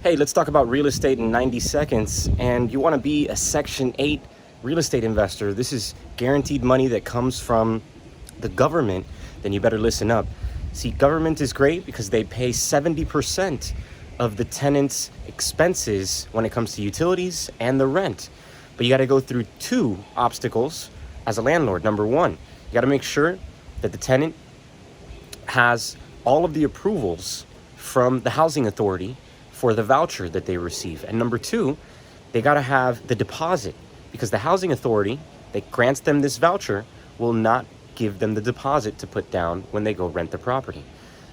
Hey, let's talk about real estate in 90 seconds. And you want to be a Section 8 real estate investor. This is guaranteed money that comes from the government. Then you better listen up. See, government is great because they pay 70% of the tenant's expenses when it comes to utilities and the rent. But you got to go through two obstacles as a landlord. Number one, you got to make sure that the tenant has all of the approvals from the housing authority for the voucher that they receive. And number two, they got to have the deposit, because the housing authority that grants them this voucher will not give them the deposit to put down when they go rent the property.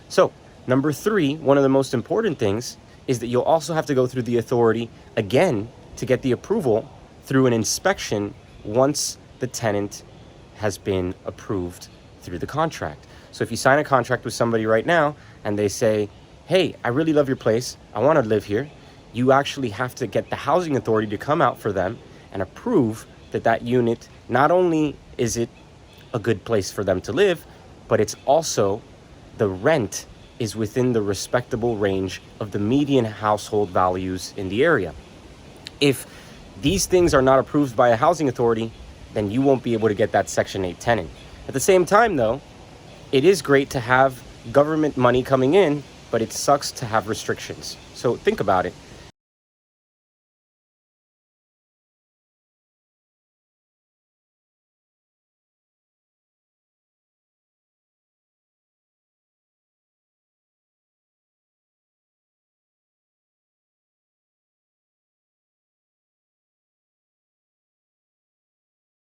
So number three, one of the most important things is that you'll also have to go through the authority again to get the approval through an inspection once the tenant has been approved through the contract. So if you sign a contract with somebody right now and they say, hey, I really love your place, I want to live here, you actually have to get the housing authority to come out for them and approve that that unit, not only is it a good place for them to live, but it's also, the rent is within the respectable range of the median household values in the area. If these things are not approved by a housing authority, then you won't be able to get that Section 8 tenant. At the same time though, it is great to have government money coming in, but it sucks to have restrictions. So think about it.